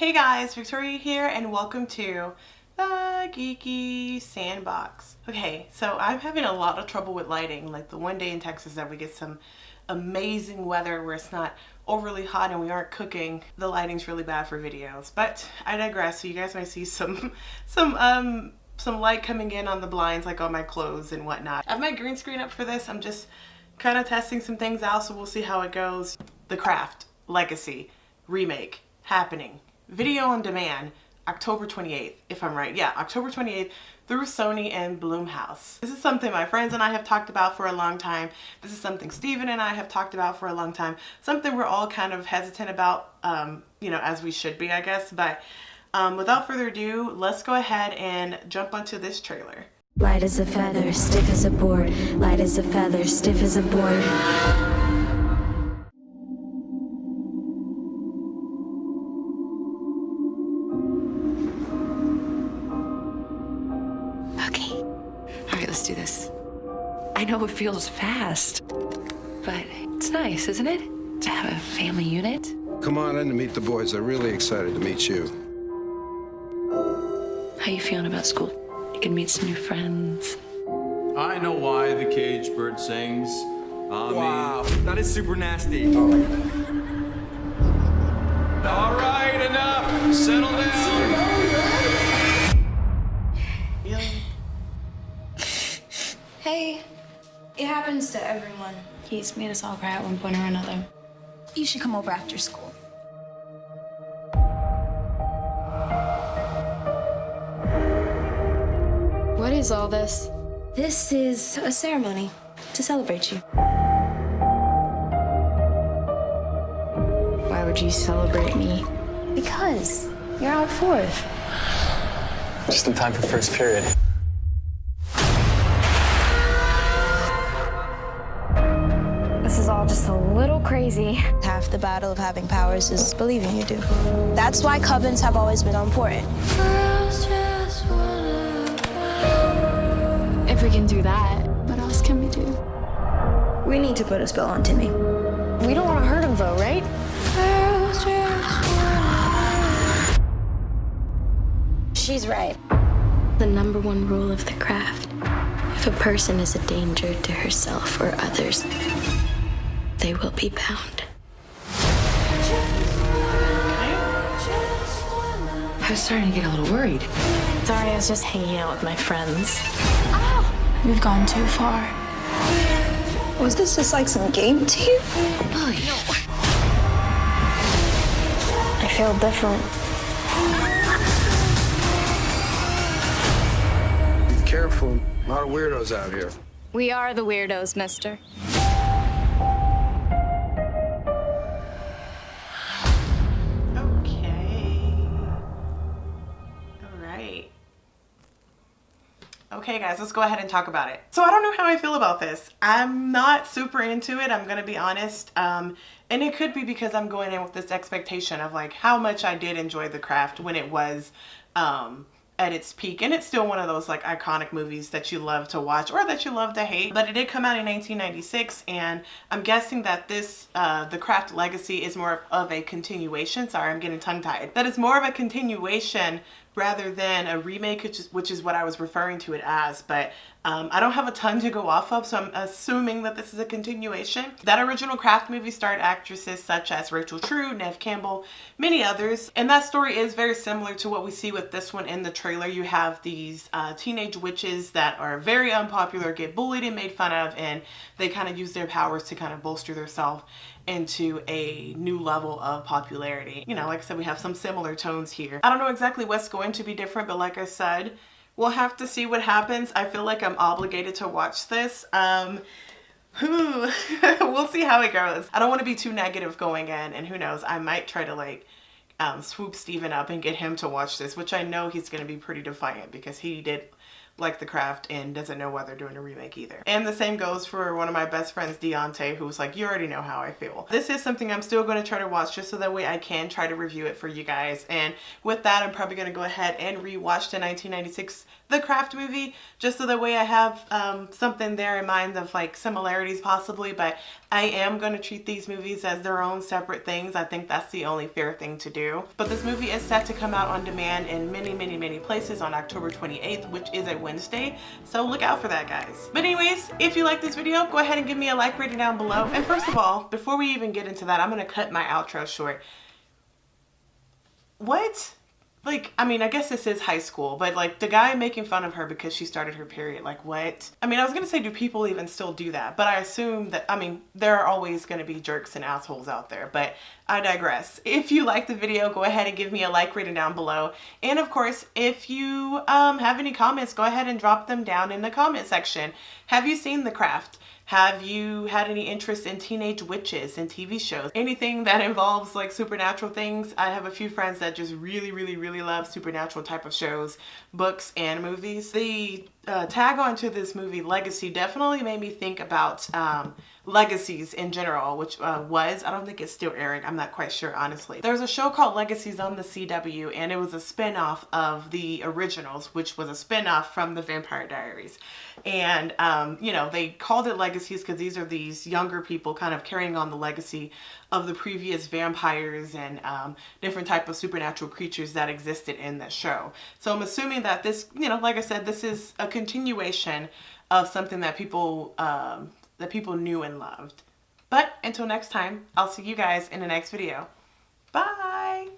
Hey guys, Victoria here and welcome to the Geeky Sandbox. Okay, so I'm having a lot of trouble with lighting. Like the one day in Texas that we get some amazing weather where it's not overly hot and we aren't cooking, the lighting's really bad for videos. But I digress, so you guys might see some light coming in on the blinds, like on my clothes and whatnot. I have my green screen up for this. I'm just kind of testing some things out, so we'll see how it goes. The Craft Legacy remake happening. Video on demand, October 28th, if I'm right. Yeah, October 28th through Sony and Blumhouse. This is something my friends and I have talked about for a long time. This is something Steven and I have talked about for a long time. Something we're all kind of hesitant about, as we should be, I guess. But without further ado, let's go ahead and jump onto this trailer. Light as a feather, stiff as a board. Light as a feather, stiff as a board. Let's do this. I know it feels fast, but it's nice, isn't it? To have a family unit. Come on in to meet the boys. They're really excited to meet you. How you feeling about school? You can meet some new friends. I know why the caged bird sings. Wow, that is super nasty. All right, enough. Settle down. Hey, it happens to everyone. He's made us all cry at one point or another. You should come over after school. What is all this? This is a ceremony to celebrate you. Why would you celebrate me? Because you're out fourth. Just in time for first period. This is all just a little crazy. Half the battle of having powers is believing you do. That's why covens have always been important. If we can do that, what else can we do? We need to put a spell on Timmy. We don't want to hurt him though, right? She's right. The number one rule of the craft: if a person is a danger to herself or others, they will be bound. I was starting to get a little worried. Sorry, I was just hanging out with my friends. We've gone too far. Was this just like some game to you? Oh, I feel different. Be careful. A lot of weirdos out here. We are the weirdos, mister. Okay guys, let's go ahead and talk about it. So I don't know how I feel about this. I'm not super into it, I'm gonna be honest. And it could be because I'm going in with this expectation of like how much I did enjoy The Craft when it was at its peak. And it's still one of those like iconic movies that you love to watch or that you love to hate. But it did come out in 1996, and I'm guessing that this, The Craft Legacy, is more of a continuation. Sorry, I'm getting tongue-tied. That is more of a continuation rather than a remake, which is what I was referring to it as. But I don't have a ton to go off of, so I'm assuming that this is a continuation. That original Craft movie starred actresses such as Rachel True, Neve Campbell, many others. And that story is very similar to what we see with this one in the trailer. You have these teenage witches that are very unpopular, get bullied and made fun of, and they kind of use their powers to kind of bolster themselves into a new level of popularity. You know, like I said, we have some similar tones here. I don't know exactly what's going to be different, but like I said, we'll have to see what happens. I feel like I'm obligated to watch this. We'll see how it goes. I don't want to be too negative going in, and who knows, I might try to like swoop Steven up and get him to watch this, which I know he's going to be pretty defiant because he did like The Craft and doesn't know why they're doing a remake either. And the same goes for one of my best friends, Deontay, who was like, you already know how I feel. This is something I'm still going to try to watch just so that way I can try to review it for you guys. And with that, I'm probably going to go ahead and rewatch the 1996 The Craft movie just so that way I have something there in mind of like similarities possibly, but I am going to treat these movies as their own separate things. I think that's the only fair thing to do. But this movie is set to come out on demand in many places on October 28th, which is a Wednesday. So look out for that, guys. But anyways, if you like this video, go ahead and give me a like rating down below. And first of all, before we even get into that, I'm going to cut my outro short. What? Like, I mean, I guess this is high school, but like the guy making fun of her because she started her period, like what? I mean, I was gonna say, do people even still do that? But I assume that, I mean, there are always gonna be jerks and assholes out there, but I digress. If you like the video, go ahead and give me a like rating down below. And of course, if you have any comments, go ahead and drop them down in the comment section. Have you seen The Craft? Have you had any interest in teenage witches and TV shows? Anything that involves like supernatural things? I have a few friends that just really love supernatural type of shows, books, and movies. The tag on to this movie, Legacy, definitely made me think about Legacies in general, which I don't think it's still airing. I'm not quite sure, honestly. There's a show called Legacies on the CW, and it was a spin-off of the originals, which was a spin-off from the Vampire Diaries. And, you know, they called it Legacies because these are these younger people kind of carrying on the legacy of the previous vampires and different type of supernatural creatures that existed in that show. So I'm assuming that this, you know, like I said, this is a continuation of something that people knew and loved. But until next time, I'll see you guys in the next video. Bye!